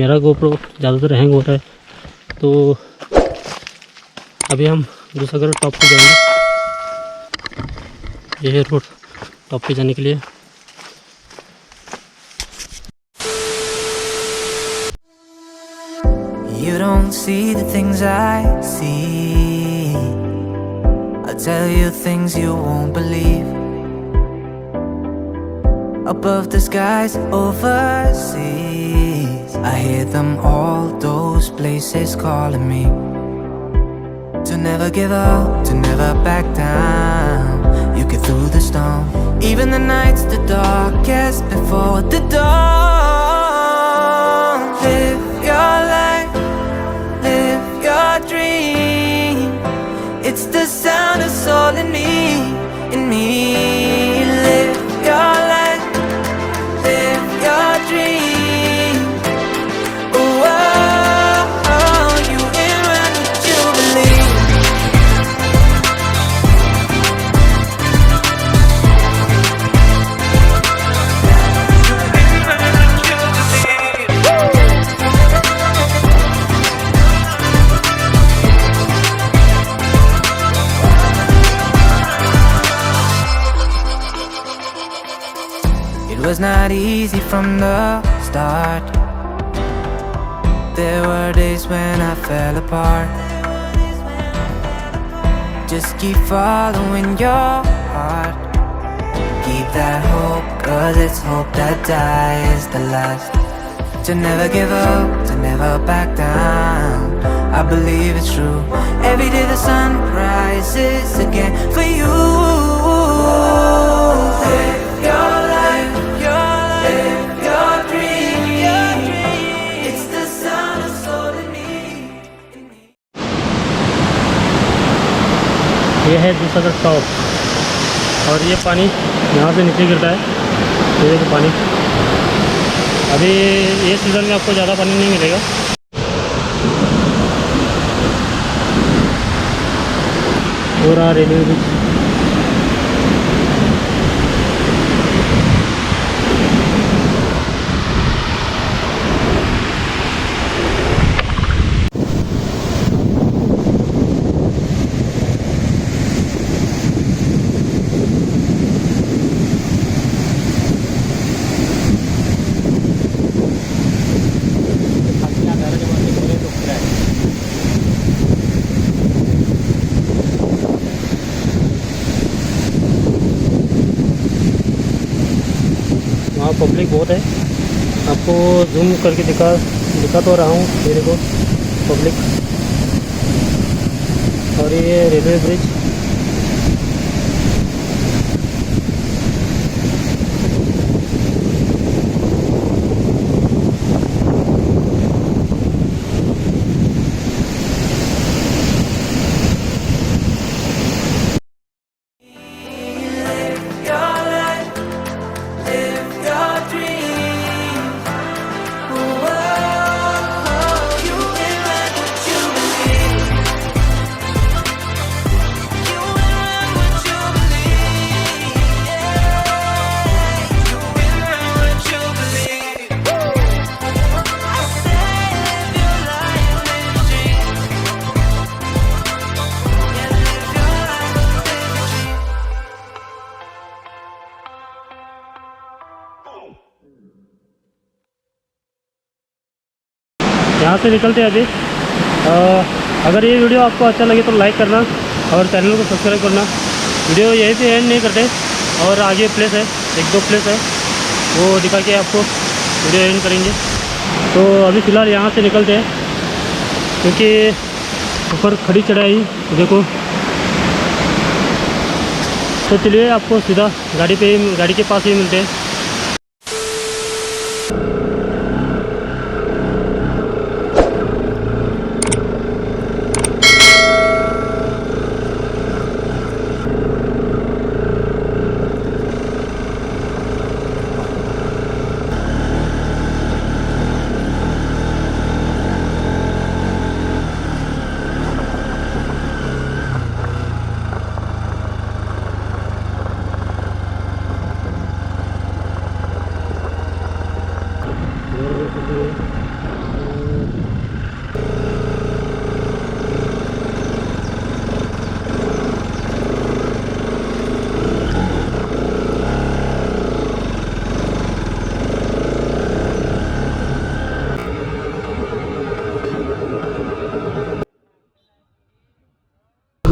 मेरा GoPro ज़्यादातर hang हो रहा है, तो अभी हम दूधसागर टॉप पे जाएंगे। ये है रोड टॉप पे जाने के लिए। You don't see the things I see. I'll tell you things you won't believe. Above the skies overseas, I hear them all, those places calling me. To never give up, to never back down. You get through the storm, even the nights the darkest before the dawn. Live your life, live your dream. It's the sound of soul in me, in me. Live your life, live your dream. Oh, oh, oh, you in what you believe. It was not easy from the start. There were days when I fell apart. Just keep following your heart. Keep that hope, 'cause it's hope that dies the last. To never give up, to never back down. I believe it's true. Every day the sun rises again for you. Live your life, live your dream. It's the sound of soul in me. ये है Dudhsagar top, और ये पानी यहाँ से नीचे गिरता है। ये देखो पानी, अभी ये सीज़न में आपको ज़्यादा पानी नहीं मिलेगा। पूरा रेलवे ब्रिज, वहाँ पब्लिक बहुत है। आपको जूम करके दिखा तो रहा हूँ, ये देखो पब्लिक। और ये रेलवे ब्रिज, यहाँ से निकलते हैं अभी। अगर ये वीडियो आपको अच्छा लगे तो लाइक करना और चैनल को सब्सक्राइब करना। वीडियो यहीं पे एंड नहीं करते, और आगे प्लेस है, एक दो प्लेस है, वो दिखा के आपको वीडियो एंड करेंगे। तो अभी फ़िलहाल यहाँ से निकलते हैं, क्योंकि ऊपर खड़ी चढ़ाई देखो। तो चलिए आपको सीधा गाड़ी के पास ही मिलते हैं।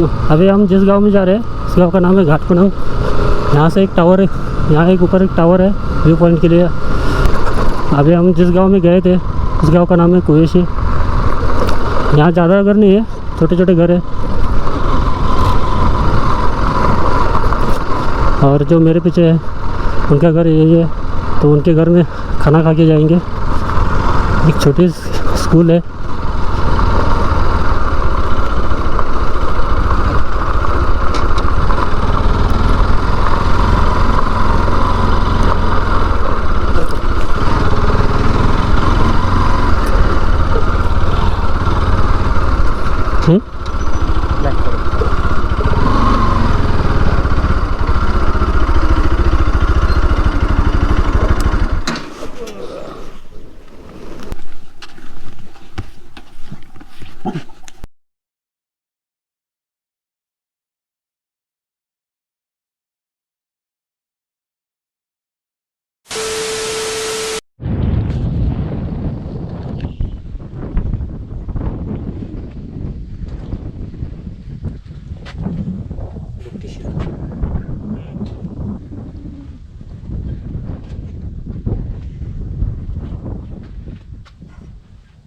अभी हम जिस गांव में जा रहे हैं उस गांव का नाम है घाटपुनंग। यहाँ से एक टावर है, यहाँ एक ऊपर एक टावर है व्यू पॉइंट के लिए। अभी हम जिस गांव में गए थे उस गांव का नाम है कुएशी। यहाँ ज़्यादा घर नहीं है, छोटे छोटे घर है। और जो मेरे पीछे है उनका घर यही है, तो उनके घर में खाना खा के जाएंगे। एक छोटी स्कूल है।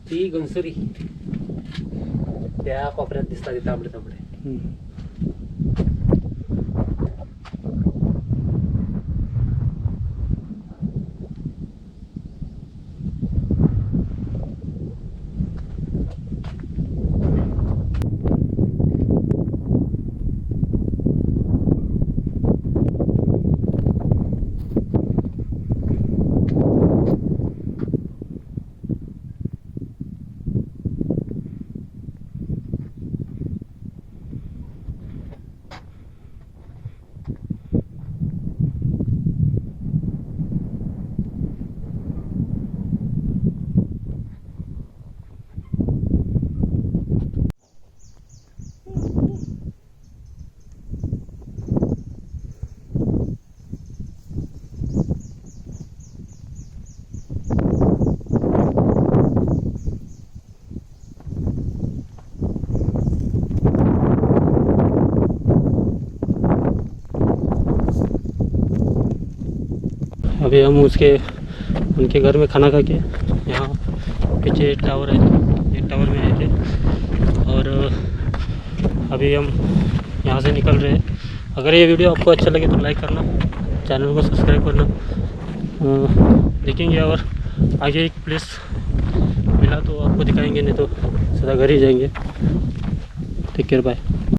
ती घनसुरी त्या कोपऱ्यात दिसतात ते तांबडे तांबडे. अभी हम उनके घर में खाना खा के यहाँ पीछे टावर है, ये टावर में आए थे। और अभी हम यहाँ से निकल रहे हैं। अगर ये वीडियो आपको अच्छा लगे तो लाइक करना, चैनल को सब्सक्राइब करना। देखेंगे और आगे एक प्लेस मिला तो आपको दिखाएंगे, नहीं तो सीधा घर ही जाएंगे। Take care, bye.